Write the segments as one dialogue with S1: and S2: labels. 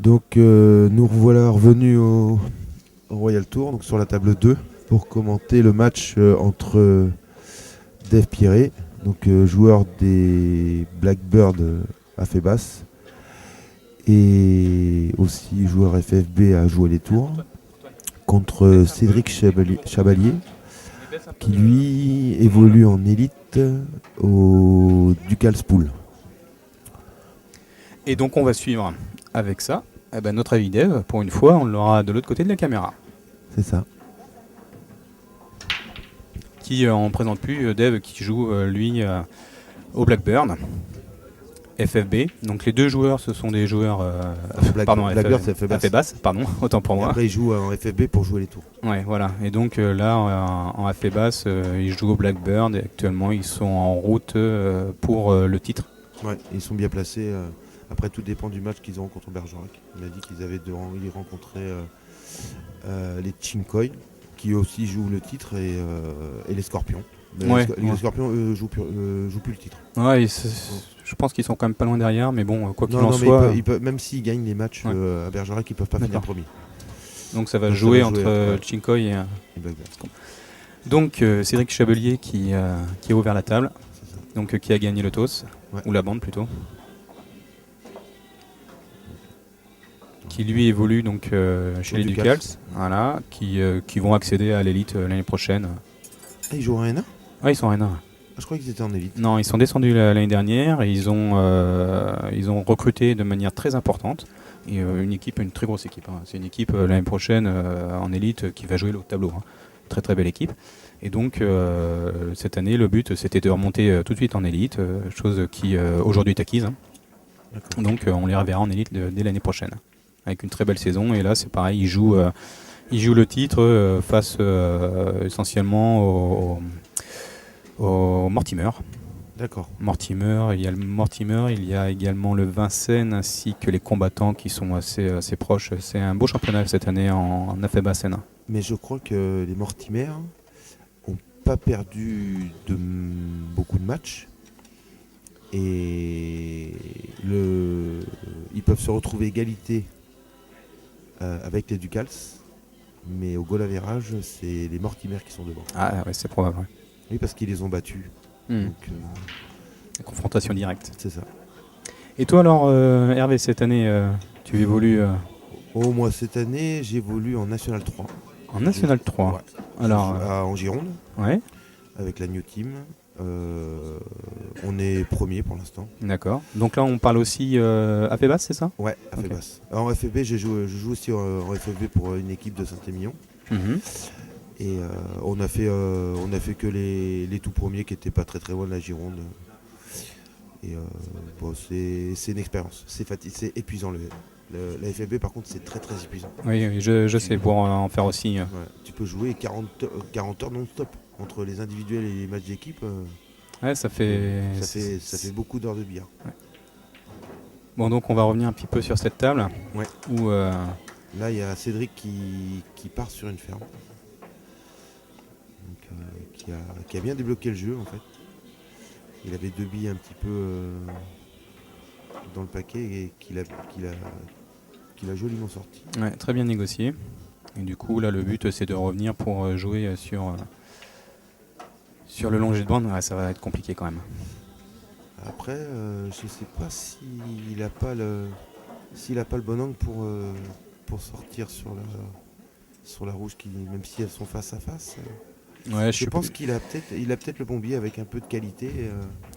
S1: Donc nous voilà revenus au Royal Tour, donc sur la table 2, pour commenter le match entre Dave Pierret, donc joueur des Blackbirds à Fébas, et aussi joueur FFB à jouer les tours, contre Cédric Chabalier, qui lui évolue en élite au Ducalspool.
S2: Et donc on va suivre avec ça notre avis Dev. Pour une fois, on l'aura de l'autre côté de la caméra.
S1: C'est ça.
S2: Qui on présente plus Dev qui joue lui au Blackburn FFB. Donc les deux joueurs, ce sont des joueurs
S1: Blackbird, c'est
S2: FFBAS, pardon, autant pour
S1: et
S2: moi.
S1: après il joue en FFB pour jouer les tours.
S2: Ouais, voilà. Et donc là en FFBAS, ils jouent au Blackburn et actuellement ils sont en route pour le titre.
S1: Ouais, ils sont bien placés. Après, tout dépend du match qu'ils auront contre Bergerac. Il m'a dit qu'ils avaient rencontré les Chinkoy, qui aussi jouent le titre, et les Scorpions.
S2: Ouais,
S1: les Scorpions jouent plus le titre.
S2: Ouais, je pense qu'ils sont quand même pas loin derrière, mais bon, quoi qu'il en soit.
S1: Même s'ils gagnent les matchs à Bergerac, ils peuvent pas finir premier.
S2: Donc ça va jouer entre Chinkoy et
S1: Blackbird.
S2: Donc Cédric Chabelier qui a ouvert la table, donc qui a gagné le TOS, ou la bande plutôt. Qui lui évolue donc chez les Ducals, voilà, qui vont accéder à l'élite l'année prochaine.
S1: Ah, ils jouent en N1 ?
S2: Ah, ils sont en N1.
S1: Je crois qu'ils étaient en élite.
S2: Non, ils sont descendus l'année dernière et ils ont recruté de manière très importante. Et une très grosse équipe. Hein. C'est une équipe l'année prochaine en élite qui va jouer le haut de tableau. Hein. Très très belle équipe. Et donc cette année, le but c'était de remonter tout de suite en élite, chose qui aujourd'hui est acquise. Hein. Donc on les reverra en élite dès l'année prochaine. Avec une très belle saison, et là c'est pareil, ils jouent le titre face essentiellement au Mortimer.
S1: D'accord.
S2: Il y a le Mortimer, il y a également le Vincennes ainsi que les combattants qui sont assez proches. C'est un beau championnat cette année en AFEBA Seine.
S1: Mais je crois que les Mortimer n'ont pas perdu beaucoup de matchs. Et ils peuvent se retrouver égalité avec les Ducals, mais au goal average, c'est les Mortimer qui sont devant.
S2: Ah ouais, c'est probable. Ouais.
S1: Oui, parce qu'ils les ont battus. Donc,
S2: la confrontation directe.
S1: C'est ça.
S2: Et toi alors, Hervé, cette année, tu évolues
S1: moi, cette année, j'évolue en National 3.
S2: En National 3
S1: Ouais.
S2: Alors,
S1: en Gironde,
S2: ouais.
S1: Avec la New Team. On est premier pour l'instant.
S2: D'accord. Donc là, on parle aussi AFEBAS, c'est ça ?
S1: Ouais, AFEBAS. En FFB, je joue aussi en FFB pour une équipe de Saint-Émilion. Et on a fait que les tout premiers qui n'étaient pas très très loin de la Gironde. Et c'est une expérience. C'est épuisant. La FFB, par contre, c'est très très épuisant.
S2: Oui, je sais, pour en faire aussi.
S1: Ouais, tu peux jouer 40 heures non-stop entre les individuels et les matchs d'équipe.
S2: Ouais, ça fait
S1: beaucoup d'heures de billard.
S2: Ouais. Bon, donc on va revenir un petit peu sur cette table.
S1: Ouais.
S2: Où,
S1: là, il y a Cédric qui part sur une ferme. Donc, qui a bien débloqué le jeu, en fait. Il avait 2 billes un petit peu dans le paquet et qu'il a joliment sorti.
S2: Ouais, très bien négocié. Et du coup, là, le but, c'est de revenir pour jouer sur le long jet de bande. Ouais, ça va être compliqué quand même.
S1: Après, je sais pas s'il n'a pas le bon angle pour sortir sur la rouge, même si elles sont face à face.
S2: Ouais,
S1: je pense qu'il a peut-être le bon biais avec un peu de qualité.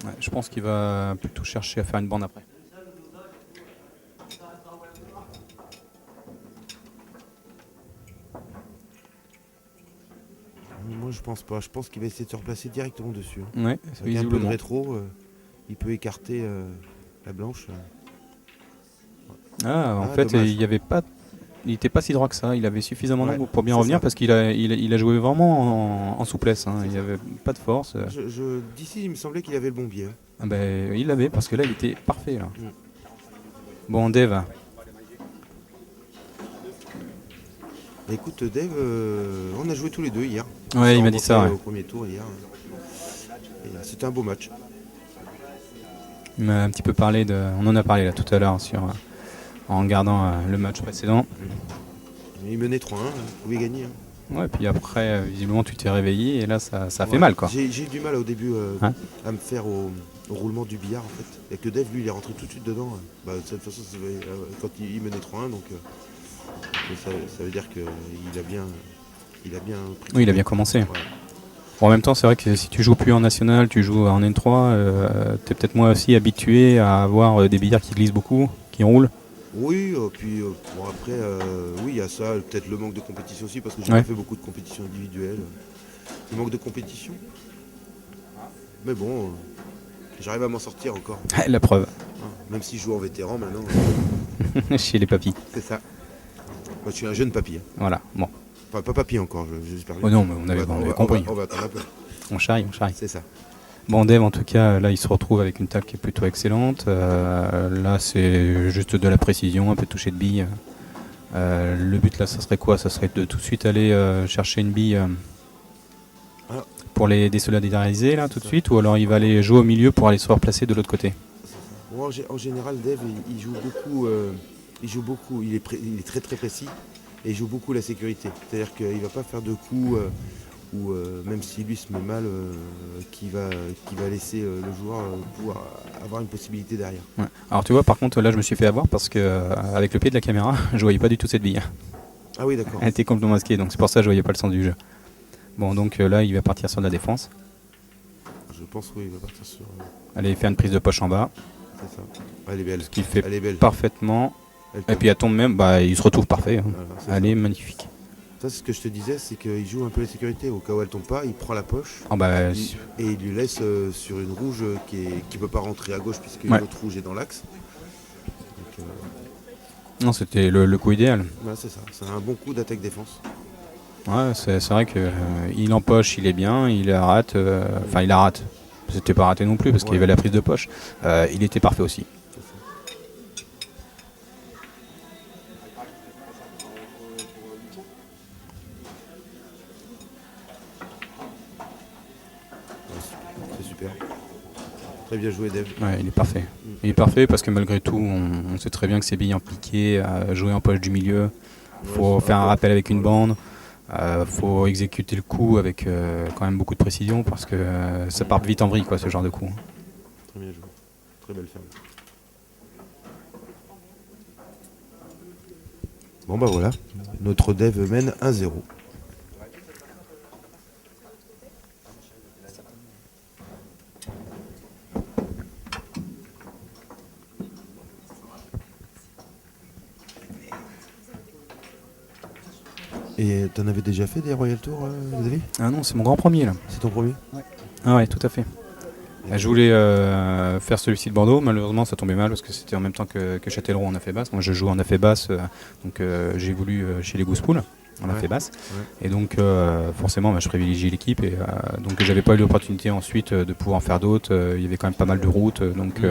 S2: Ouais, je pense qu'il va plutôt chercher à faire une bande après.
S1: Moi, je pense pas. Je pense qu'il va essayer de se replacer directement dessus.
S2: Ouais,
S1: avec un peu de rétro, il peut écarter la blanche.
S2: En fait, dommage. Il n'était pas si droit que ça. Il avait suffisamment d'angle pour bien revenir, parce qu'il a joué vraiment en souplesse. Hein. Il n'y avait pas de force.
S1: D'ici, il me semblait qu'il avait le bon biais.
S2: Ah ben, il l'avait, parce que là, il était parfait. Là. Bon, Dave.
S1: Écoute, Dave, on a joué tous les deux hier.
S2: Ouais, il m'a dit ça. Ouais.
S1: Au premier tour hier. C'était un beau match.
S2: Il m'a un petit peu parlé on en a parlé là tout à l'heure sur en regardant le match précédent.
S1: Il menait 3-1, il pouvait gagner.
S2: Ouais, puis après, visiblement, tu t'es réveillé et là, ça fait
S1: Ouais.
S2: mal, quoi.
S1: J'ai eu du mal au début
S2: Hein
S1: à me faire au roulement du billard en fait. Et que Dave, lui, il est rentré tout de suite dedans. De toute façon, quand il menait 3-1, donc ça veut dire qu'il a bien pris.
S2: Oui, il a bien commencé.
S1: Ouais.
S2: Bon, en même temps, c'est vrai que si tu joues plus en national, tu joues en N3, tu es peut-être moi aussi habitué à avoir des billards qui glissent beaucoup, qui roulent.
S1: Oui, puis bon, après, oui, il y a ça, peut-être le manque de compétition aussi, parce que j'ai
S2: Ouais.
S1: pas fait beaucoup de compétitions individuelles. Le manque de compétition. Mais bon, j'arrive à m'en sortir encore.
S2: La preuve,
S1: Hein. Même si je joue en vétéran maintenant,
S2: chez les papis.
S1: c'est ça. Moi, je suis un jeune papy. Hein.
S2: Voilà, bon.
S1: Enfin, pas papy encore, j'espère.
S2: Oh non, mais on avait compris.
S1: On va attendre un peu.
S2: On charrie.
S1: C'est ça.
S2: Bon, Dave, en tout cas, là, il se retrouve avec une table qui est plutôt excellente. Là, c'est juste de la précision, un peu de toucher de bille. Le but, là, ça serait quoi? Ça serait de tout de suite aller chercher une bille pour les désolidariser, là, tout de suite? Ou alors il va aller jouer au milieu pour aller se replacer de l'autre côté?
S1: Bon, en général, Dave, il joue beaucoup. Il est très très précis et il joue beaucoup la sécurité. C'est-à-dire qu'il ne va pas faire de coups où, même si lui se met mal, qui va laisser le joueur pouvoir avoir une possibilité derrière.
S2: Ouais. Alors tu vois, par contre, là, je me suis fait avoir parce que avec le pied de la caméra, je voyais pas du tout cette bille.
S1: Ah oui, d'accord.
S2: Elle était complètement masquée, donc c'est pour ça que je voyais pas le sens du jeu. Bon, donc là, il va partir sur de la défense.
S1: Je pense qu'il va partir sur.
S2: Aller faire une prise de poche en bas,
S1: C'est ça. Elle est belle.
S2: ce qu'il fait
S1: Elle est belle.
S2: parfaitement.
S1: Elle
S2: Et
S1: tombe.
S2: puis elle tombe même, il se retrouve parfait. Hein.
S1: Voilà, c'est
S2: Elle est magnifique.
S1: ça, c'est ce que je te disais, c'est qu'il joue un peu la sécurité. Au cas où elle tombe pas, il prend la poche
S2: Ah bah,
S1: et il lui laisse sur une rouge qui peut pas rentrer à gauche puisque
S2: Ouais.
S1: l'autre rouge est dans l'axe. Donc,
S2: non, c'était le coup idéal.
S1: voilà, c'est ça. C'est un bon coup d'attaque-défense.
S2: Ouais, c'est vrai que il empoche, il est bien, il la rate. Enfin, il la rate. C'était pas raté non plus parce qu'il y
S1: Ouais.
S2: avait la prise de poche. Il était parfait aussi.
S1: C'est ça. Ouais, c'est super. Très bien joué, Dave.
S2: Ouais, il est parfait. Il est parfait parce que malgré tout, on sait très bien que ces billes en piqué, jouer en poche du milieu, faut
S1: Ouais,
S2: faire un
S1: rapport.
S2: rappel avec une
S1: Voilà.
S2: bande. Faut exécuter le coup avec quand même beaucoup de précision parce que ça part vite en vrille, quoi, ce genre de coup.
S1: Très bien joué. Très belle ferme. Bon bah voilà, notre Dev mène 1-0. Et t'en avais déjà fait des Royal Tours, Xavier?
S2: Ah non, c'est mon grand premier là.
S1: C'est ton premier?
S2: Ah ouais, tout à fait. Je voulais faire celui-ci de Bordeaux, malheureusement ça tombait mal parce que c'était en même temps que Châtellerault en affaire basse. Moi je joue en affaire basse, donc j'ai voulu chez les Goospool en affaire basse.
S1: Ouais.
S2: Et donc forcément je privilégie l'équipe et donc j'avais pas eu l'opportunité ensuite de pouvoir en faire d'autres. Il y avait quand même pas mal de routes, donc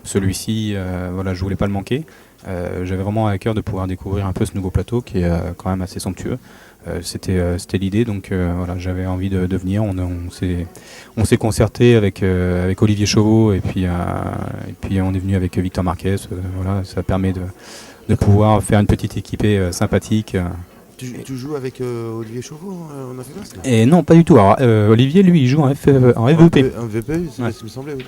S2: celui-ci, voilà, je voulais pas le manquer. J'avais vraiment à cœur de pouvoir découvrir un peu ce nouveau plateau qui est quand même assez somptueux. C'était l'idée, donc voilà, j'avais envie de venir. On s'est concerté avec Olivier Chauveau et puis on est venu avec Victor Marquez. Voilà, ça permet de pouvoir faire une petite équipée sympathique.
S1: Tu joues avec Olivier Chauveau en affaire basse là?
S2: Et non, pas du tout. Alors, Olivier, lui, il joue en FVP.
S1: Un VP, c'est
S2: Ouais.
S1: ce qui me semblait, oui.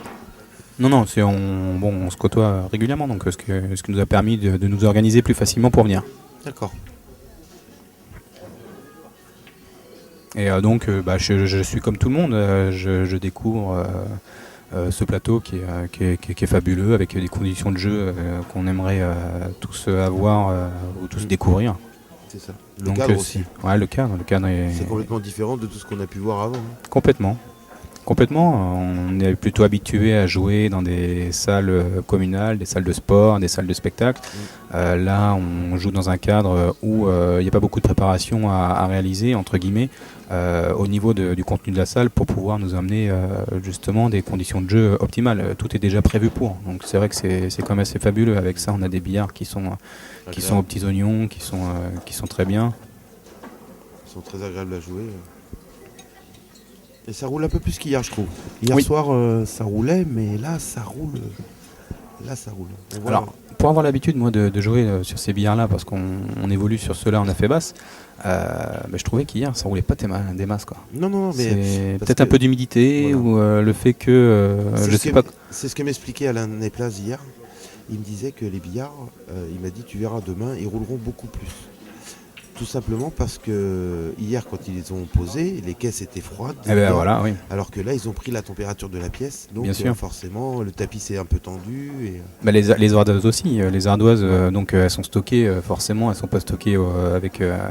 S2: Non, on se côtoie régulièrement, donc ce qui nous a permis de nous organiser plus facilement pour venir.
S1: D'accord.
S2: Et donc, je suis comme tout le monde, je découvre ce plateau qui est fabuleux, avec des conditions de jeu qu'on aimerait tous avoir ou tous découvrir.
S1: C'est ça. Le
S2: Donc,
S1: cadre aussi.
S2: Ouais, le cadre est
S1: C'est complètement différent de tout ce qu'on a pu voir avant. Hein.
S2: complètement. Complètement, on est plutôt habitué à jouer dans des salles communales, des salles de sport, des salles de spectacle. Là, on joue dans un cadre où il n'y a pas beaucoup de préparation à réaliser, entre guillemets, au niveau du contenu de la salle pour pouvoir nous amener justement des conditions de jeu optimales. Tout est déjà prévu pour. Donc c'est vrai que c'est quand même assez fabuleux. Avec ça, on a des billards qui sont aux petits oignons, qui sont très bien.
S1: Ils sont très agréables à jouer. Et ça roule un peu plus qu'hier, je trouve. Hier
S2: Oui.
S1: soir, ça roulait, mais là, ça roule Là, ça roule.
S2: Alors, pour avoir l'habitude, moi, de jouer sur ces billards-là, parce qu'on évolue sur ceux-là en affaire basse, je trouvais qu'hier, ça roulait pas des masses, quoi.
S1: Non, mais
S2: c'est peut-être un peu d'humidité, ou le fait que, je sais pas.
S1: C'est ce que m'expliquait Alain Néplaz hier. Il me disait que les billards, il m'a dit, tu verras demain, ils rouleront beaucoup plus. Tout simplement parce que hier, quand ils les ont posés, les caisses étaient froides.
S2: Voilà, oui.
S1: Alors que là, ils ont pris la température de la pièce. Donc, forcément, le tapis s'est un peu tendu. Et...
S2: les ardoises aussi. Les ardoises, donc, elles sont stockées, forcément, elles ne sont pas stockées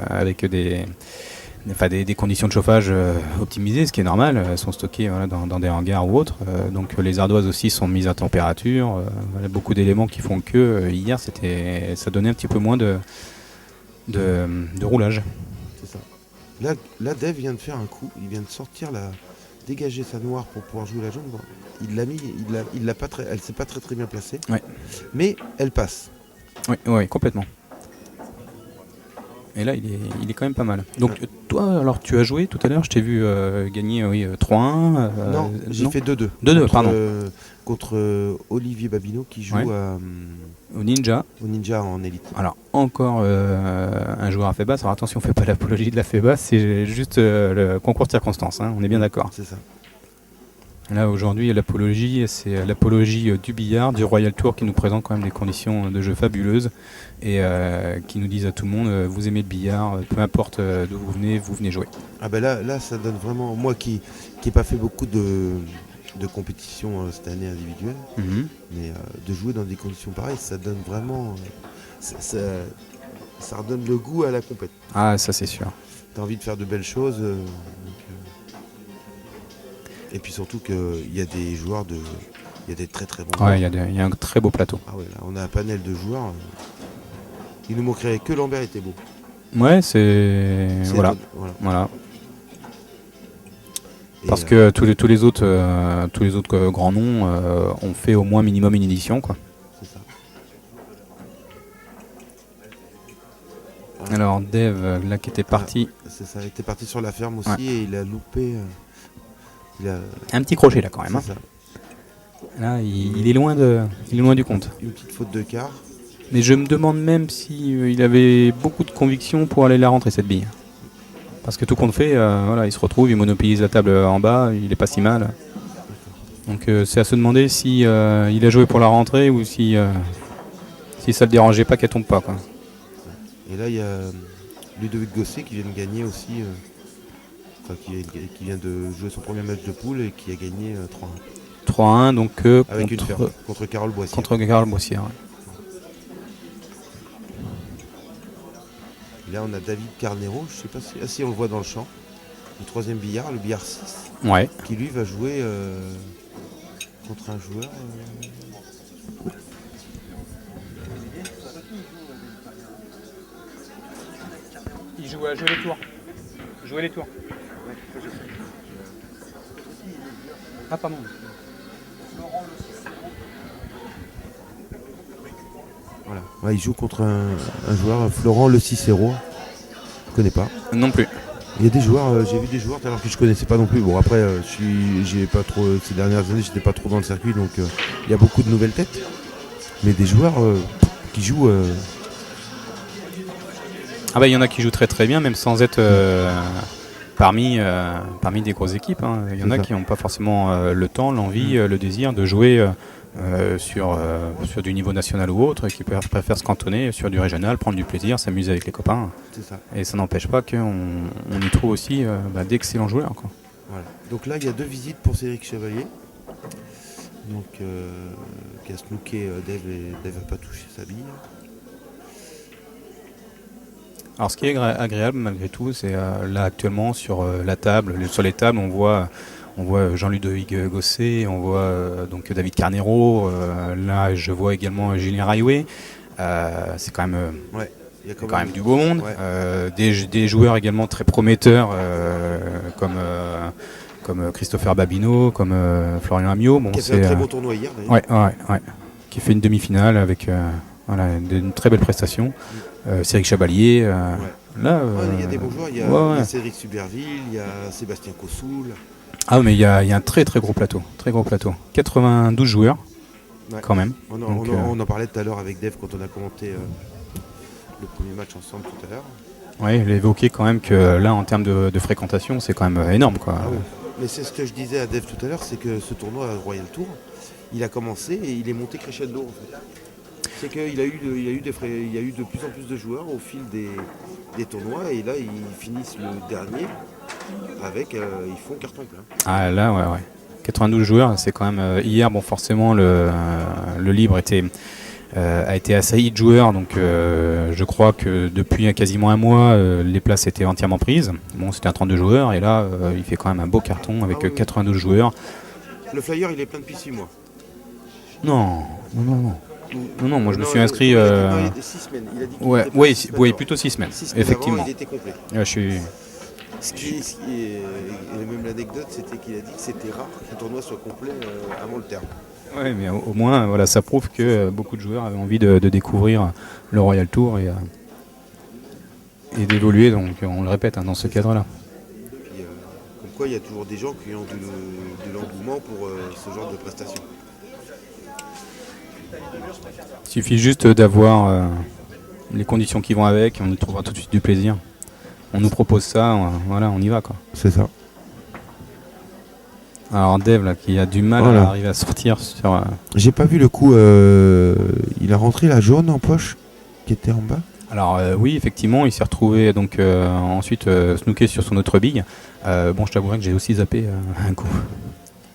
S2: avec des conditions de chauffage optimisées, ce qui est normal. Elles sont stockées dans des hangars ou autres. Donc, les ardoises aussi sont mises à température. Il y a beaucoup d'éléments qui font que hier, ça donnait un petit peu moins de roulage. C'est ça.
S1: Là, Dave vient de faire un coup, il vient de sortir dégager sa noire pour pouvoir jouer la jaune. Bon, il l'a mis, il l'a pas elle s'est pas très bien placée.
S2: Ouais.
S1: Mais elle passe.
S2: Oui, complètement. Et là, il est quand même pas mal. Donc, toi, alors tu as joué tout à l'heure, je t'ai vu gagner 3-1.
S1: Non, j'ai fait 2-2.
S2: 2-2, pardon.
S1: Contre Olivier Babineau qui joue
S2: au Ninja.
S1: Au Ninja en élite.
S2: Alors, encore un joueur à fait basse. Alors attention, on ne fait pas l'apologie de la fait basse, c'est juste le concours de circonstances, hein, on est bien d'accord.
S1: C'est ça.
S2: Là, aujourd'hui, l'apologie, c'est l'apologie du billard, du Royal Tour qui nous présente quand même des conditions de jeu fabuleuses et qui nous disent à tout le monde, vous aimez le billard, peu importe d'où vous venez jouer.
S1: Ah ben là, ça donne vraiment... Moi qui n'ai pas fait beaucoup de compétitions cette année individuelle, mais de jouer dans des conditions pareilles, ça donne vraiment... ça redonne le goût à la compète.
S2: Ah, ça c'est sûr.
S1: Tu as envie de faire de belles choses. Et puis surtout qu'il y a des joueurs il y a des très très bons joueurs.
S2: Ouais, il y a un très beau plateau.
S1: Ah ouais, là, on a un panel de joueurs. Il nous manquerait que Lambert était beau.
S2: Ouais, c'est... Voilà. Parce que tous les autres grands noms ont fait au moins minimum une édition, quoi.
S1: C'est ça.
S2: Ouais. Alors Dave, là qui était parti.
S1: C'est ça, il était parti sur la ferme aussi et il a loupé.
S2: Un petit crochet là quand même. Hein. Là, il est loin du compte.
S1: Une petite faute de quart.
S2: Mais je me demande même si il avait beaucoup de conviction pour aller la rentrer cette bille. Parce que tout compte fait, il se retrouve, il monopolise la table en bas, il est pas si mal. Donc c'est à se demander si il a joué pour la rentrée ou si ça le dérangeait pas qu'elle tombe pas, quoi.
S1: Et là il y a Ludovic Gosset qui vient de gagner aussi. Qui vient de jouer son premier match de poule et qui a gagné
S2: 3-1. 3-1, donc
S1: avec une ferme, contre Carole Boissière.
S2: Contre Carole Boissière, ouais.
S1: Là on a David Carnero, je sais pas si on le voit dans le champ. Le troisième billard, le billard 6.
S2: Ouais.
S1: Qui lui va jouer contre un joueur.
S2: Il joue à jouer les tours. Jouer les tours. Ah, pardon.
S1: Voilà. Ouais, il joue contre un joueur, Florent Le Cicero. Je connais pas.
S2: Non plus.
S1: Il y a des joueurs, j'ai vu des joueurs alors que je connaissais pas non plus. Bon après, j'ai pas trop ces dernières années, j'étais pas trop dans le circuit, donc il y a beaucoup de nouvelles têtes. Mais des joueurs qui jouent.
S2: Ah bah il y en a qui jouent très très bien, même sans être parmi des grosses équipes. Hein. Il y en a qui n'ont pas forcément le temps, l'envie, le désir de jouer sur du niveau national ou autre, et qui préfèrent se cantonner sur du régional, prendre du plaisir, s'amuser avec les copains.
S1: C'est ça.
S2: Et ça n'empêche pas qu'on y trouve aussi d'excellents joueurs, quoi.
S1: Voilà. Donc là il y a 2 visites pour Cédric Chevalier. Donc qui a snooké Dave n'a pas touché sa bille.
S2: Alors ce qui est agréable malgré tout, c'est là actuellement sur la table, sur les tables, on voit Jean-Ludovic Gosset, on voit donc David Carnero, là je vois également Julien Raioué. C'est quand même, y a quand même du beau monde. Ouais. Des joueurs également très prometteurs comme Christopher Babineau, comme Florian Amiot.
S1: Bon, qui a fait un très beau tournoi hier d'ailleurs.
S2: Ouais. Qui fait une demi-finale avec une très belle prestation. Cédric Chevalier. Là,
S1: il y a des bons joueurs. Il y a Cédric Suberville, il y a Sébastien Cossoul.
S2: Ah mais il y a un très très gros plateau. 92 joueurs. quand même.
S1: On en parlait tout à l'heure avec Dave quand on a commenté le premier match ensemble tout à l'heure.
S2: Oui, il a évoqué quand même que là, en termes de fréquentation, c'est quand même énorme, quoi.
S1: Ah oui. Mais c'est ce que je disais à Dave tout à l'heure, c'est que ce tournoi Royal Tour, il a commencé et il est monté crescendo en fait. C'est qu'il y a eu de plus en plus de joueurs au fil des tournois et là ils finissent le dernier avec ils font carton plein.
S2: Ah là, ouais. 92 joueurs, c'est quand même hier. Bon, forcément, le libre a été assailli de joueurs, donc je crois que depuis quasiment un mois, les places étaient entièrement prises. Bon, c'était un 32 joueurs et là, il fait quand même un beau carton avec 92 joueurs.
S1: Le flyer, il est plein depuis 6 mois.
S2: Non, moi je me suis inscrit.
S1: Il a dit 6 semaines. Il a dit
S2: oui, plutôt 6 semaines.
S1: 6 semaines
S2: effectivement.
S1: Avant, il était complet. Et même l'anecdote, c'était qu'il a dit que c'était rare qu'un tournoi soit complet avant le terme.
S2: Oui, mais au moins, voilà, ça prouve que beaucoup de joueurs avaient envie de découvrir le Royal Tour et d'évoluer, donc on le répète, dans ce cadre-là.
S1: Puis, comme quoi, il y a toujours des gens qui ont de l'engouement pour ce genre de prestations.
S2: Il suffit juste d'avoir les conditions qui vont avec, on y trouvera tout de suite du plaisir. On nous propose ça, voilà, on y va, quoi.
S1: C'est ça.
S2: Alors Dave là, qui a du mal à arriver à sortir sur.
S1: J'ai pas vu le coup. Il a rentré la jaune en poche qui était en bas.
S2: Alors oui, effectivement, il s'est retrouvé donc ensuite snooké sur son autre bille. Bon, je t'avouerai que j'ai aussi zappé un coup.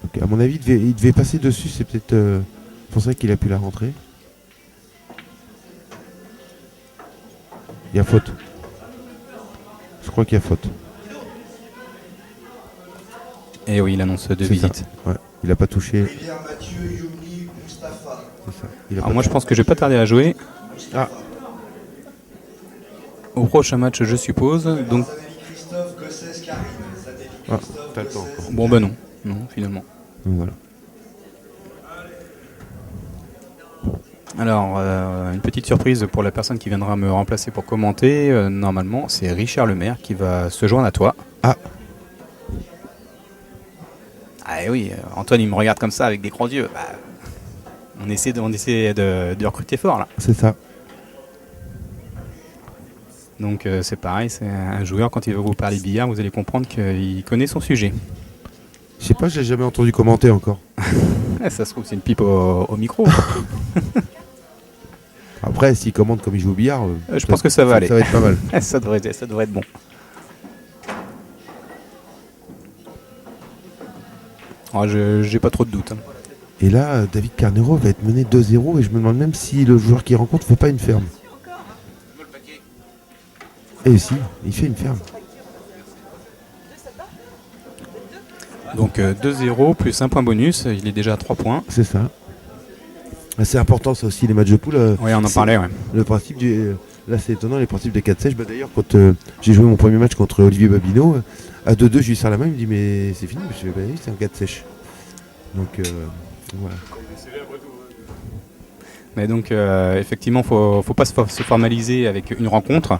S1: Okay, à mon avis, il devait passer dessus. C'est peut-être pour ça qu'il a pu la rentrer. Il y a faute. Je crois qu'il y a faute.
S2: Et oui, il annonce deux visites.
S1: Ouais, il n'a pas touché.
S2: Alors moi, je pense que je vais pas tarder à jouer.
S1: Ah.
S2: Au prochain match, je suppose. Donc.
S1: Ah, t'as le temps encore.
S2: Bon bah non, finalement.
S1: Donc, voilà.
S2: Alors, une petite surprise pour la personne qui viendra me remplacer pour commenter. Normalement, c'est Richard Lemaire qui va se joindre à toi.
S1: Ah.
S2: Ah oui, Antoine, il me regarde comme ça avec des grands yeux. Bah, on essaie de recruter fort là.
S1: C'est ça.
S2: Donc c'est pareil, c'est un joueur, quand il va vous parler billard, vous allez comprendre qu'il connaît son sujet.
S1: Je sais pas, je l'ai jamais entendu commenter encore.
S2: Ça se trouve, c'est une pipe au micro.
S1: Après, s'il commande comme il joue au billard,
S2: je pense que ça va aller.
S1: Ça va être pas mal.
S2: ça devrait être bon. Oh, j'ai pas trop de doutes.
S1: Et là, David Carnero va être mené 2-0 et je me demande même si le joueur qu'il rencontre ne fait pas une ferme. Et si, il fait une ferme.
S2: Donc 2-0 plus un point bonus, il est déjà à 3 points.
S1: C'est ça. C'est important ça aussi les matchs de poule.
S2: Oui, on en parlait, ouais.
S1: Le principe du... Là c'est étonnant, les principes de 4 sèches. Bah, d'ailleurs quand j'ai joué mon premier match contre Olivier Babineau, à 2-2 je lui sers la main, il me dit mais c'est fini, je dis, bah, oui, c'est un 4 sèche. Donc voilà.
S2: Mais donc effectivement, faut pas se formaliser avec une rencontre.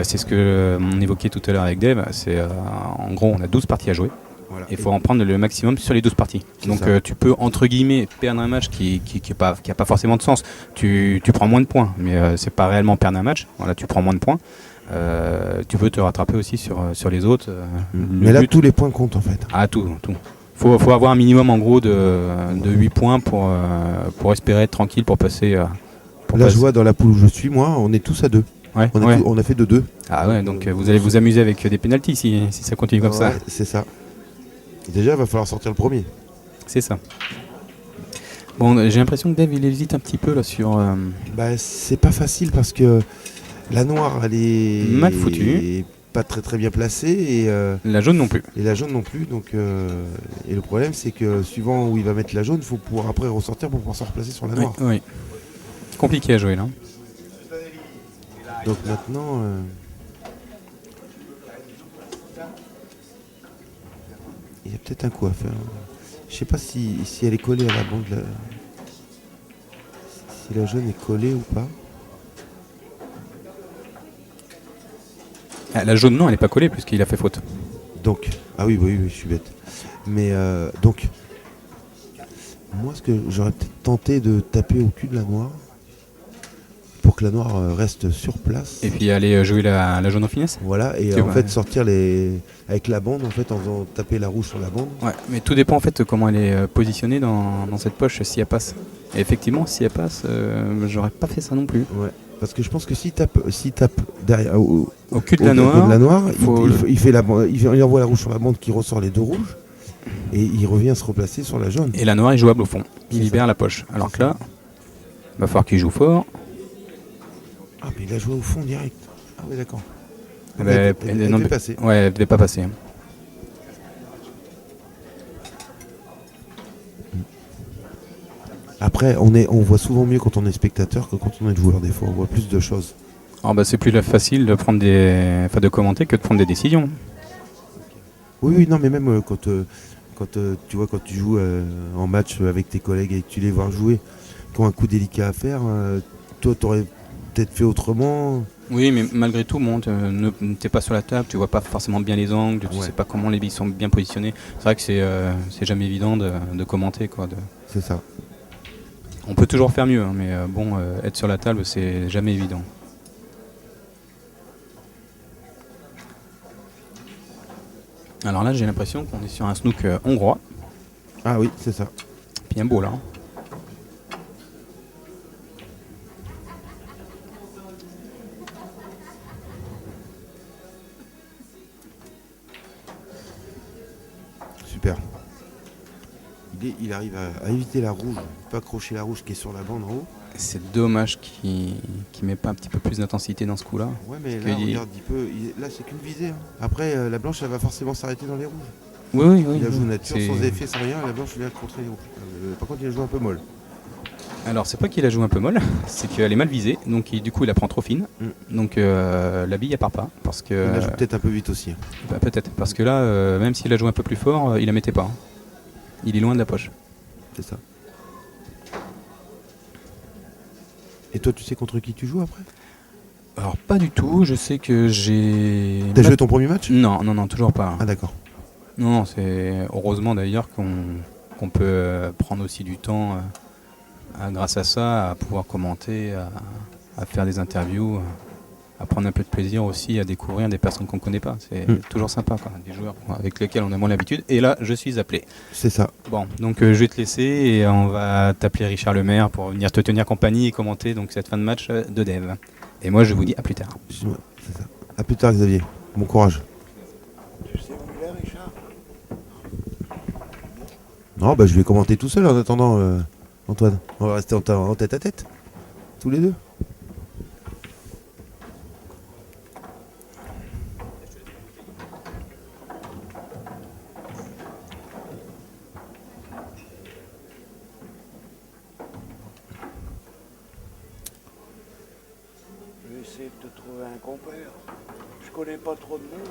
S2: C'est ce que on évoquait tout à l'heure avec Dave. C'est en gros, on a 12 parties à jouer. Voilà. Il faut en prendre le maximum sur les 12 parties. Donc tu peux entre guillemets perdre un match qui a pas forcément de sens. Tu prends moins de points, mais c'est pas réellement perdre un match. Voilà, tu prends moins de points. Tu peux te rattraper aussi sur les autres.
S1: Mais là, tous les points comptent en fait.
S2: Ah, tout. Faut avoir un minimum en gros de 8 points pour espérer être tranquille pour passer.
S1: Là, je vois dans la poule où je suis, moi, on est tous à 2.
S2: Ouais,
S1: on a fait 2-2.
S2: Ah ouais, donc vous allez vous amuser avec des pénaltys si ça continue comme ça.
S1: C'est ça. Déjà, il va falloir sortir le premier.
S2: C'est ça. Bon, j'ai l'impression que Dave, il hésite un petit peu là sur...
S1: Bah, c'est pas facile parce que la noire, elle est...
S2: mal foutue.
S1: Pas très bien placée. Et,
S2: la jaune non plus.
S1: Et la jaune non plus. Donc, et le problème, c'est que suivant où il va mettre la jaune, il faut pouvoir après ressortir pour pouvoir se replacer sur la noire.
S2: Oui. Compliqué à jouer là.
S1: Donc maintenant... il y a peut-être un coup à faire. Je sais pas si elle est collée à la bande. Si la jaune est collée ou pas.
S2: Ah, la jaune non, elle n'est pas collée puisqu'il a fait faute.
S1: Donc, ah oui, je suis bête. Mais donc, Moi, ce que j'aurais peut-être tenté de taper au cul de la noire pour que la noire reste sur place.
S2: Et puis aller jouer la jaune en finesse.
S1: Voilà, et en fait sortir avec la bande, en fait, en faisant taper la rouge sur la bande.
S2: Ouais, mais tout dépend en fait comment elle est positionnée dans cette poche, si elle passe. Et effectivement, si elle passe, j'aurais pas fait ça non plus.
S1: Ouais. Parce que je pense que s'il tape derrière, au
S2: cul de la noire,
S1: il envoie la rouge sur la bande qui ressort les deux rouges et il revient se replacer sur la jaune.
S2: Et la noire est jouable au fond. Il libère la poche. Alors que là, il va falloir qu'il joue fort.
S1: Ah, mais il a joué au fond direct. Ah oui, d'accord.
S2: Elle
S1: devait passer.
S2: Ouais, elle devait pas passer.
S1: Après, on voit souvent mieux quand on est spectateur que quand on est joueur. Des fois, on voit plus de choses.
S2: Alors c'est plus facile de prendre de commenter que de prendre des décisions.
S1: Oui, non, mais même quand tu vois, quand tu joues en match avec tes collègues et que tu les vois jouer, qui ont un coup délicat à faire, toi, t'aurais peut-être fait autrement.
S2: Oui, mais malgré tout, t'es pas sur la table, tu vois pas forcément bien les angles, tu sais pas comment les billes sont bien positionnées. C'est vrai que c'est jamais évident de commenter, quoi.
S1: C'est ça.
S2: On peut toujours faire mieux, hein, mais être sur la table, c'est jamais évident. Alors là, j'ai l'impression qu'on est sur un snook hongrois.
S1: Ah oui, c'est ça.
S2: Bien beau là.
S1: Super. Il arrive à éviter la rouge, pas accrocher la rouge qui est sur la bande en haut.
S2: C'est dommage qu'il met pas un petit peu plus d'intensité dans ce coup-là.
S1: Ouais, mais là, regarde, là c'est qu'une visée. Hein. Après, la blanche, elle va forcément s'arrêter dans les rouges.
S2: Oui.
S1: Il a joué nature, sans effet, sans rien. La blanche, il a contré les rouges. Par contre, il a joué un peu molle.
S2: Alors, c'est pas qu'il a joué un peu molle, c'est qu'elle est mal visée. Donc, du coup, il la prend trop fine. Donc, la bille, elle part pas. Parce que,
S1: il la joue peut-être un peu vite aussi.
S2: Bah, peut-être. Parce que là, même s'il a joué un peu plus fort, il la mettait pas. Hein. Il est loin de la poche.
S1: C'est ça. Et toi, tu sais contre qui tu joues après?
S2: Alors, pas du tout. Je sais que j'ai...
S1: T'as joué ton premier match?
S2: Non, toujours pas.
S1: Ah, d'accord.
S2: Non, c'est heureusement d'ailleurs qu'on peut prendre aussi du temps, grâce à ça, à pouvoir commenter, à faire des interviews, à prendre un peu de plaisir aussi, à découvrir des personnes qu'on ne connaît pas. C'est toujours sympa, quoi, des joueurs avec lesquels on a moins l'habitude. Et là, je suis appelé.
S1: C'est ça.
S2: Bon, donc je vais te laisser et on va t'appeler Richard Lemaire pour venir te tenir compagnie et commenter donc cette fin de match de Dev. Et moi, je vous dis à plus tard.
S1: Ouais, c'est ça. À plus tard, Xavier. Bon courage.
S3: Tu sais où il est, Richard?
S1: Non, bah je vais commenter tout seul en attendant, Antoine. On va rester en tête à tête. Tous les deux.
S3: Je vais essayer de te trouver un compère. Je connais pas trop de monde.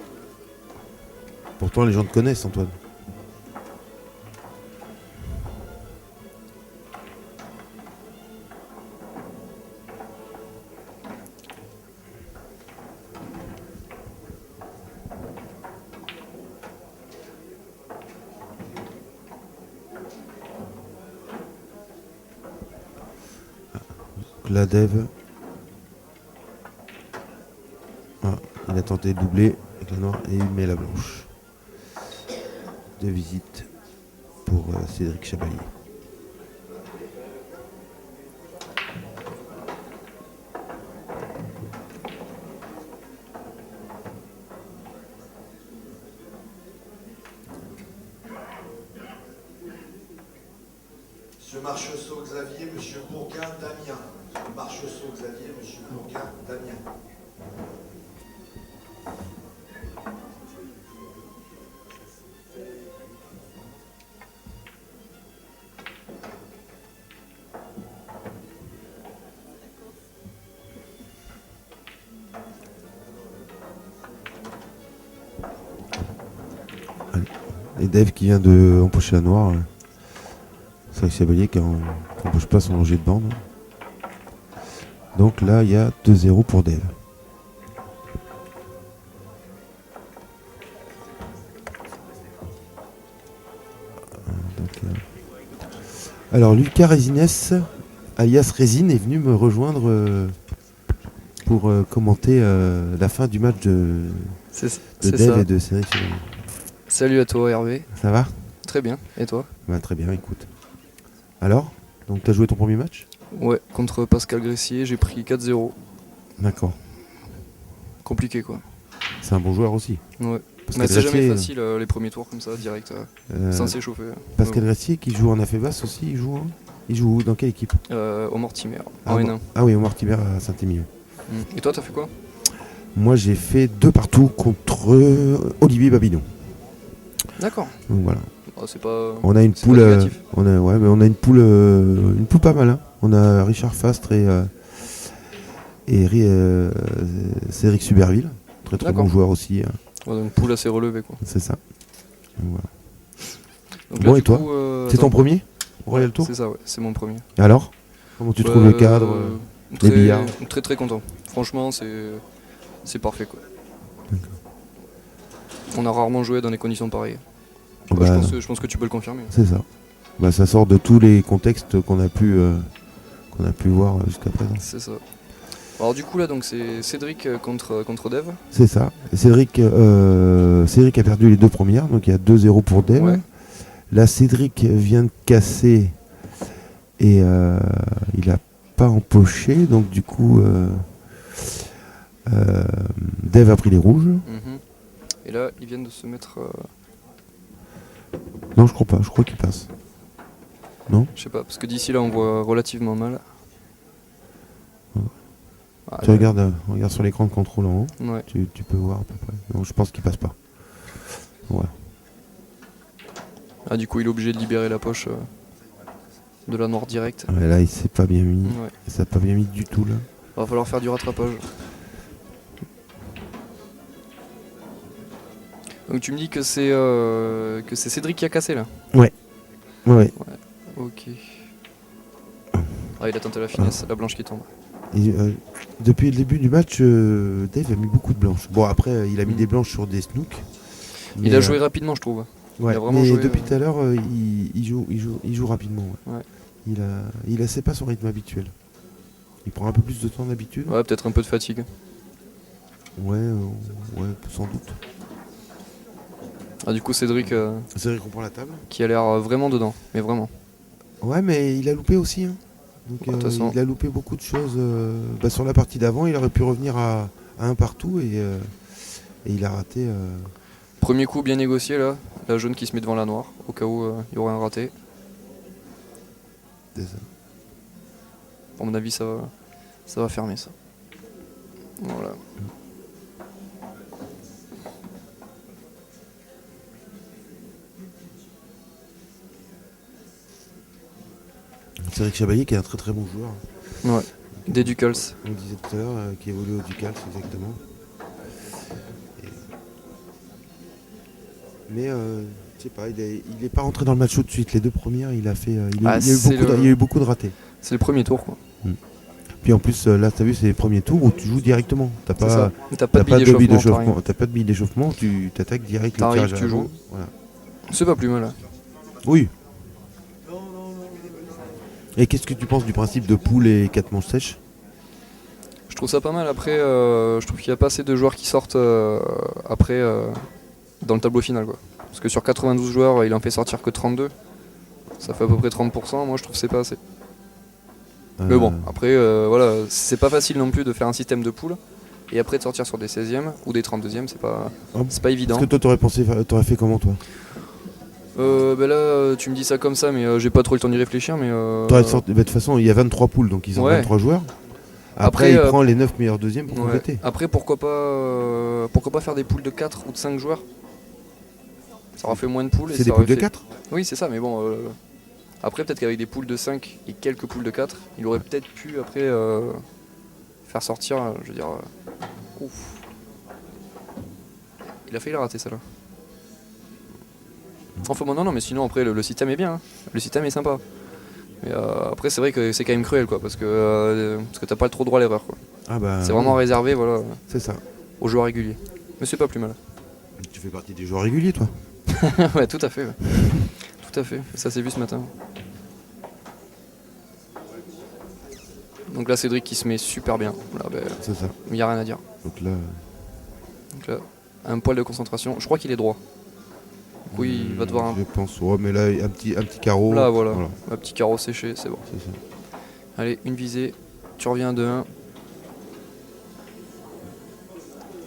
S1: Pourtant, les gens te connaissent, Antoine. La Dev. Ah, il a tenté de doubler avec la noire et il met la blanche. De visite pour Cédric Chabalier.
S4: Monsieur Marcheseau Xavier, Monsieur Bourguin Damien. Monsieur Marcheseau Xavier, Monsieur Bourguin Damien.
S1: Et Dave qui vient de empocher la noire. C'est vrai que Chabalier qui n'empoche pas son danger de bande. Donc là, il y a 2-0 pour Dave. Alors Lucas Resines, alias Résine, est venu me rejoindre pour commenter la fin du match de Dave
S5: ça.
S1: et de Cédric.
S5: Salut à toi Hervé.
S1: Ça va?
S5: Très bien. Et toi?
S1: Bah, très bien, écoute. Alors, donc tu as joué ton premier match?
S5: Ouais, contre Pascal Gressier, j'ai pris 4-0.
S1: D'accord.
S5: Compliqué quoi.
S1: C'est un bon joueur aussi.
S5: Ouais.
S1: Pascal
S5: Mais c'est jamais
S1: Gressier,
S5: facile les premiers tours comme ça, direct, sans s'échauffer.
S1: Pascal Gressier qui joue en AFEBAS aussi, il joue, hein. Il joue dans quelle équipe?
S5: Au Mortimer,
S1: Ah,
S5: en
S1: bon.
S5: N1.
S1: Ah oui, au Mortimer à Saint-Émilion.
S5: Et toi, t'as fait quoi?
S1: Moi j'ai fait 2 partout contre Olivier Babillon.
S5: D'accord.
S1: Donc voilà.
S5: Oh, c'est pas.
S1: On a une
S5: c'est
S1: poule.
S5: pas négatif.
S1: On a une poule pas mal. Hein. On a Richard Fastre et Cédric Suberville. Très
S5: D'accord.
S1: bon joueur aussi.
S5: Ouais, donc poule assez relevée quoi.
S1: C'est ça. Donc, voilà.
S5: Donc
S1: Bon,
S5: là,
S1: et
S5: du
S1: toi
S5: coup,
S1: C'est ton
S5: attends.
S1: premier Royal Tour?
S5: C'est ça, ouais, c'est mon premier.
S1: Et alors comment tu
S5: Bah,
S1: trouves le cadre
S5: très,
S1: billards?
S5: Très très content. Franchement, c'est parfait quoi. On a rarement joué dans des conditions pareilles.
S1: Bah,
S5: Je pense que tu peux le confirmer.
S1: c'est ça. Bah, ça sort de tous les contextes qu'on a pu voir jusqu'à présent.
S5: C'est ça. Alors du coup là donc c'est Cédric contre Dev.
S1: C'est ça. Cédric a perdu les 2 premières, donc il y a 2-0 pour Dave.
S5: Ouais.
S1: Là, Cédric vient de casser et il a pas empoché, donc du coup, Dave a pris les rouges.
S5: Mhm. Et là ils viennent de se mettre.
S1: Non, je crois pas, je crois qu'il passe.
S5: Je sais pas, parce que d'ici là on voit relativement mal. Ah,
S1: Tu regarde sur l'écran de contrôle en haut,
S5: Ouais.
S1: tu peux voir à peu près. Non, je pense qu'il passe pas. Voilà.
S5: Ah du coup il est obligé de libérer la poche de la noire directe.
S1: Ouais, là, il s'est pas bien mis.
S5: Ouais.
S1: Il s'est pas bien mis du tout là.
S5: Va falloir faire du rattrapage. Donc tu me dis que c'est Cédric qui a cassé là.
S1: Ouais.
S5: Ok. Ah il a tenté la finesse, la blanche qui tombe.
S1: Et, depuis le début du match, Dave a mis beaucoup de blanches. Bon, après, il a mis des blanches sur des snooks.
S5: Il a joué rapidement je trouve.
S1: Ouais,
S5: il a vraiment
S1: mais
S5: joué,
S1: depuis tout à l'heure, il joue rapidement.
S5: Ouais.
S1: C'est pas son rythme habituel. Il prend un peu plus de temps d'habitude.
S5: Ouais, peut-être un peu de fatigue.
S1: Ouais, sans doute.
S5: Ah du coup Cédric
S1: C'est vrai qu'on prend la table.
S5: qui a l'air vraiment dedans, mais vraiment.
S1: Ouais, mais il a loupé aussi. Hein. Donc,
S5: De toute façon.
S1: il a loupé beaucoup de choses. Sur la partie d'avant, il aurait pu revenir à un partout et il a raté.
S5: Premier coup bien négocié là, la jaune qui se met devant la noire, au cas où il y aurait un raté.
S1: C'est ça.
S5: À mon avis ça va fermer ça. Voilà.
S1: Cédric Chabalier qui est un très très bon joueur.
S5: Ouais. Des Ducals.
S1: On le disait tout à l'heure, qui évolue au Ducals exactement. Mais je sais pas, il est pas rentré dans le match tout de suite. Les 2 premières, il a eu beaucoup de ratés.
S5: C'est le premier tour quoi.
S1: Puis en plus, là, tu as vu, c'est les premiers tours où tu joues directement. T'as
S5: C'est
S1: pas,
S5: ça. T'as pas de bille d'échauffement.
S1: T'as pas de bille d'échauffement, tu t'attaques direct le
S5: T'arrives,
S1: tirage à
S5: tu
S1: la
S5: joues.
S1: boue. Voilà.
S5: C'est pas plus mal là.
S1: Oui. Et qu'est-ce que tu penses du principe de poule et 4 manches sèches?
S5: Je trouve ça pas mal. Après, je trouve qu'il y a pas assez de joueurs qui sortent après dans le tableau final quoi. Parce que sur 92 joueurs, il en fait sortir que 32. Ça fait à peu près 30%. Moi, je trouve que c'est pas assez. Mais bon, après, voilà, c'est pas facile non plus de faire un système de poule et après de sortir sur des 16e ou des 32e, c'est pas évident.
S1: Parce que toi, t'aurais fait comment, toi?
S5: Là, tu me dis ça comme ça, mais j'ai pas trop le temps d'y réfléchir. Mais
S1: De toute façon, il y a 23 poules, donc ils ont 23 joueurs. Après, il prend les 9 meilleurs deuxièmes pour compléter.
S5: Après, pourquoi pas faire des poules de 4 ou de 5 joueurs? Ça aura fait moins de poules.
S1: C'est des poules de 4?
S5: Oui, c'est ça, mais bon. Après, peut-être qu'avec des poules de 5 et quelques poules de 4, il aurait peut-être pu après faire sortir, je veux dire. Ouf. Il a failli la rater celle-là. Enfin bon, non, mais sinon après le système est bien, hein. Le système est sympa. Mais après c'est vrai que c'est quand même cruel quoi, parce que t'as pas trop droit à l'erreur quoi.
S1: Ah bah,
S5: c'est vraiment réservé voilà.
S1: C'est ça.
S5: Aux joueurs réguliers. Mais c'est pas plus mal.
S1: Tu fais partie des joueurs réguliers toi?
S5: Ouais, tout à fait. Ouais. Tout à fait. Ça s'est vu ce matin. Donc là, Cédric qui se met super bien. Là,
S1: C'est ça.
S5: il n'y a rien à dire.
S1: Donc là,
S5: Donc là, un poil de concentration. Je crois qu'il est droit. Du coup, il va devoir
S1: je pense. Ouais, mais là, un petit carreau.
S5: Là, voilà. Un petit carreau séché, c'est bon.
S1: C'est ça.
S5: Allez, une visée. Tu reviens de 1.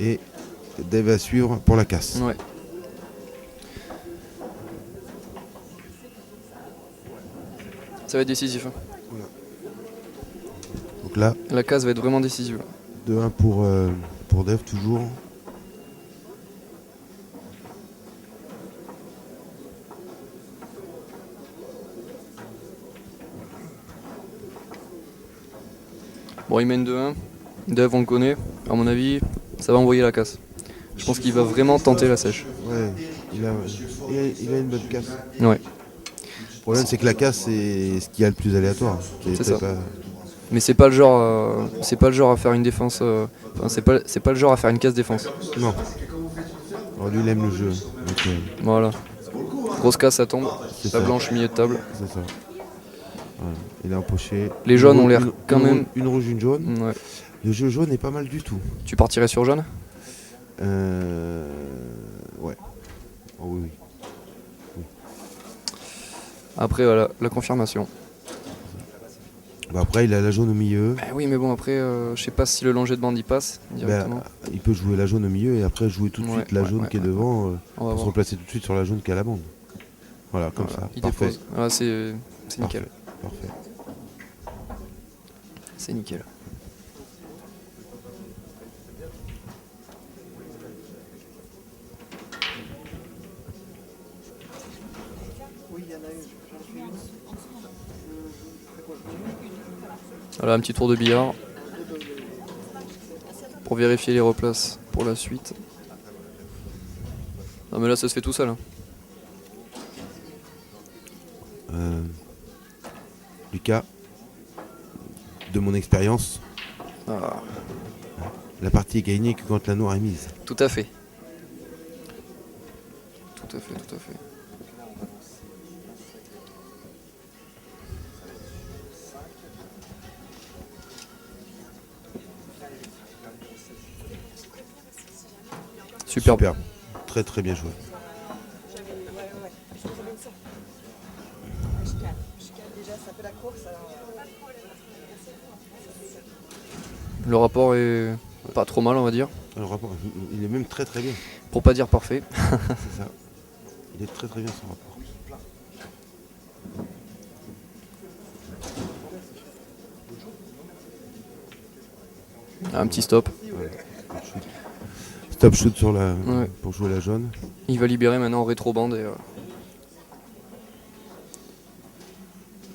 S1: Et Dave à suivre pour la casse.
S5: Ouais. Ça va être décisif. Hein.
S1: Donc là,
S5: La case va être vraiment décisive.
S1: 2-1 pour Dave toujours.
S5: Bon, il mène 2-1. Dave, on le connaît. À mon avis, ça va envoyer la casse. Je pense qu'il va vraiment tenter la sèche.
S1: Ouais, il a une bonne casse.
S5: Ouais.
S1: Le problème, c'est que la casse, c'est ce qu'il y a le plus aléatoire.
S5: C'est ça. Mais c'est pas le genre à faire une défense. Enfin, c'est pas le genre à faire une casse défense.
S1: Non. Alors lui, il aime le jeu. Donc,
S5: Voilà. Grosse casse, ça tombe.
S1: C'est
S5: La
S1: ça.
S5: blanche, milieu de table.
S1: c'est ça. Voilà. Il est empoché.
S5: Les jaunes ont l'air quand même.
S1: Une rouge, une jaune.
S5: Ouais.
S1: Le jeu jaune est pas mal du tout.
S5: Tu partirais sur jaune?
S1: Ouais. Oh, oui, oui.
S5: Après, voilà, la confirmation.
S1: Bah, après, il a la jaune au milieu.
S5: Bah oui, mais bon, après, je sais pas si le langer de bande y passe directement.
S1: Bah, il peut jouer la jaune au milieu et après jouer tout de suite la jaune qui est devant
S5: On va
S1: pour se
S5: voir.
S1: replacer tout de suite sur la jaune qui est à la bande. Voilà, comme
S5: Voilà,
S1: ça.
S5: il
S1: Parfait.
S5: dépose. Ah, c'est nickel.
S1: Parfait.
S5: C'est nickel. Voilà, un petit tour de billard pour vérifier les replaces pour la suite. Non mais là ça se fait tout seul. Hein.
S1: Lucas, de mon expérience,
S5: Ah,
S1: la partie est gagnée que quand la noire est mise.
S5: tout à fait. Tout à fait, tout à fait. Superbe.
S1: Superbe. Très très bien joué.
S5: Le rapport est pas trop mal on va dire.
S1: Le rapport, il est même très très bien.
S5: Pour pas dire parfait.
S1: C'est ça. Il est très très bien son rapport.
S5: Un petit stop.
S1: Stop shoot sur la
S5: Ouais.
S1: pour jouer la jaune.
S5: Il va libérer maintenant en rétro-bande et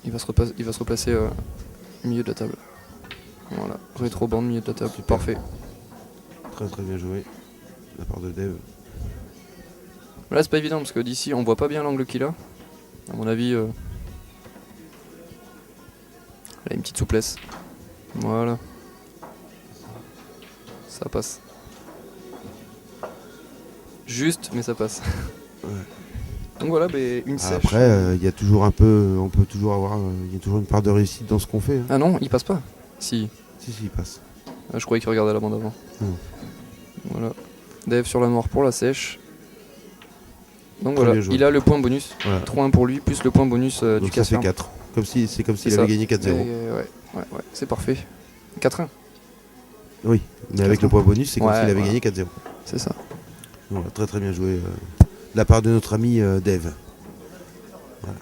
S5: il va se replacer au milieu de la table. Voilà, rétro-bande, milieu de la table.
S1: Super.
S5: Parfait.
S1: Très très bien joué. De la part de Dave.
S5: Là c'est pas évident parce que d'ici on voit pas bien l'angle qu'il a. À mon avis, il a une petite souplesse. Voilà. Ça passe. Juste, mais ça passe.
S1: Ouais.
S5: Donc voilà, une sèche.
S1: Après, il y a toujours un peu, on peut toujours avoir, il y a toujours une part de réussite dans ce qu'on fait. Hein.
S5: Ah non, il passe pas. Si.
S1: Si, il passe.
S5: Ah, je croyais qu'il regardait la bande avant.
S1: Non.
S5: Voilà. Dave sur la noire pour la sèche. Donc
S1: Très
S5: voilà,
S1: bien joué.
S5: il a le point bonus.
S1: Voilà.
S5: 3-1 pour lui, plus le point bonus du
S1: Donc ça fait
S5: casse-ferme.
S1: 4. C'est comme s'il
S5: C'est
S1: avait
S5: ça.
S1: gagné 4-0.
S5: Ouais, c'est parfait. 4-1,
S1: Oui, mais avec le point bonus, c'est comme
S5: Ouais,
S1: s'il avait
S5: voilà.
S1: gagné 4-0.
S5: c'est ça.
S1: Voilà, très très bien joué de la part de notre ami Dave. Voilà.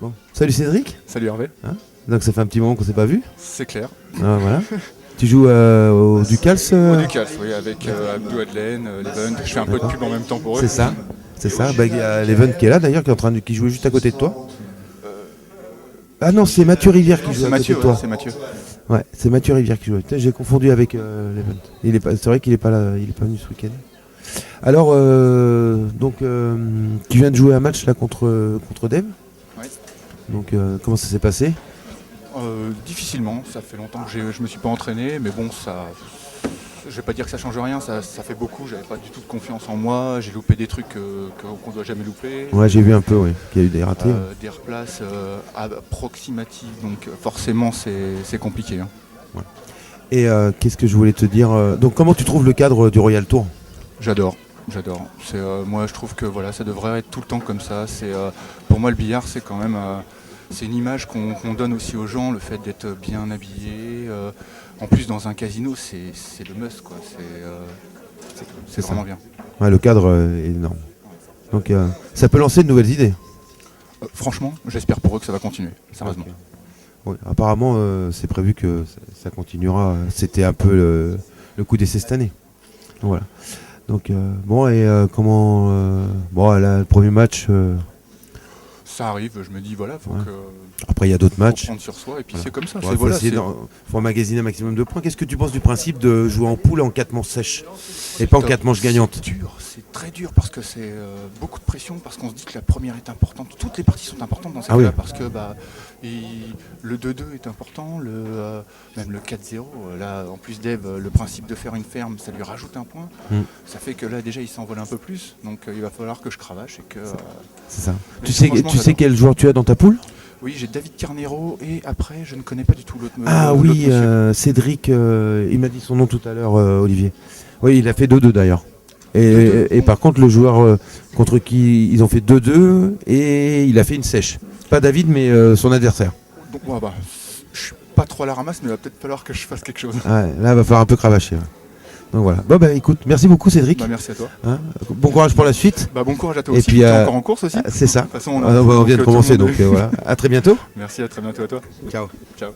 S1: Bon. Salut Cédric.
S6: Salut Hervé,
S1: Donc ça fait un petit moment qu'on s'est pas vu.
S6: c'est clair.
S1: Ah, voilà. Tu joues au Ducals
S6: Au Ducas, oui, avec Abdou Adelaine, Leven, je fais un peu de
S1: D'accord.
S6: pub en même temps pour eux.
S1: C'est ça. C'est ça. Bah, il y a Leven qui est là d'ailleurs, qui jouait juste à côté de toi. Ah non, c'est Mathieu Rivière qui joue
S6: C'est
S1: à
S6: Mathieu,
S1: côté de toi.
S6: ouais, c'est Mathieu.
S1: Ouais, c'est Mathieu Rivière qui joue. Putain, j'ai confondu avec Leven. C'est vrai qu'il est pas là, il est pas venu ce week-end. Alors, tu viens de jouer un match là contre Dave.
S6: Ouais.
S1: Donc, comment ça s'est passé?
S6: Difficilement, ça fait longtemps que je me suis pas entraîné, mais bon, ça, je vais pas dire que ça change rien, ça fait beaucoup, j'avais pas du tout de confiance en moi, j'ai loupé des trucs qu'on doit jamais louper.
S1: Ouais, j'ai vu un peu, oui, qu'il y a eu des ratés.
S6: Des replaces approximatives, donc forcément c'est compliqué. Hein.
S1: Et qu'est-ce que je voulais te dire donc comment tu trouves le cadre du Royal Tour?
S6: J'adore. C'est, moi je trouve que voilà, ça devrait être tout le temps comme ça. Pour moi le billard c'est quand même c'est une image qu'on donne aussi aux gens, le fait d'être bien habillé. En plus dans un casino c'est le must quoi. C'est vraiment bien.
S1: Ouais, le cadre est énorme. Donc ça peut lancer de nouvelles idées.
S6: Franchement, j'espère pour eux que ça va continuer, sérieusement.
S1: Oui, apparemment c'est prévu que ça continuera. C'était un peu le coup d'essai cette année. Donc, voilà. Donc bon et comment bon là le premier match
S6: Ça arrive, je me dis voilà, faut que
S1: après il y a d'autres matchs.
S6: prendre sur soi et puis
S1: Voilà.
S6: c'est comme ça.
S1: Ouais, faut emmagasiner un maximum de points. Qu'est-ce que tu penses du principe de jouer en poule en 4 manches sèches et pas en 4 manches gagnantes?
S6: C'est très dur parce que c'est beaucoup de pression parce qu'on se dit que la première est importante. Toutes les parties sont importantes dans ces
S1: Ah
S6: cas-là
S1: oui.
S6: parce que le 2-2 est important, même le 4-0. Là, en plus Dave, le principe de faire une ferme, ça lui rajoute un point. Ça fait que là déjà il s'envole un peu plus. Donc il va falloir que je cravache et que.
S1: C'est ça.
S6: Mais
S1: Tu sais
S6: j'adore.
S1: quel joueur tu as dans ta poule?
S6: Oui, j'ai David Carnero et après je ne connais pas du tout l'autre.
S1: Ah
S6: l'autre
S1: oui,
S6: monsieur.
S1: Cédric, il m'a dit son nom tout à l'heure, Olivier. Oui, il a fait 2-2 d'ailleurs.
S6: 2-2.
S1: Et par contre, le joueur contre qui ils ont fait 2-2 et il a fait une sèche. Pas David, mais son adversaire.
S6: Donc je suis pas trop à la ramasse, mais il va peut-être falloir que je fasse quelque chose.
S1: Ouais, là, il va falloir un peu cravacher. Ouais. Donc voilà. Bon, bah écoute, merci beaucoup, Cédric.
S6: Bah, merci à toi.
S1: Hein, bon courage pour la suite.
S6: Bah, bon courage à toi
S1: Et
S6: aussi.
S1: puis,
S6: Tu es encore en course aussi.
S1: C'est ça.
S6: De toute façon,
S1: On vient de
S6: tout le
S1: commencer,
S6: monde-
S1: donc voilà. À très bientôt.
S6: Merci, à très bientôt à toi.
S1: Ciao.
S6: Ciao.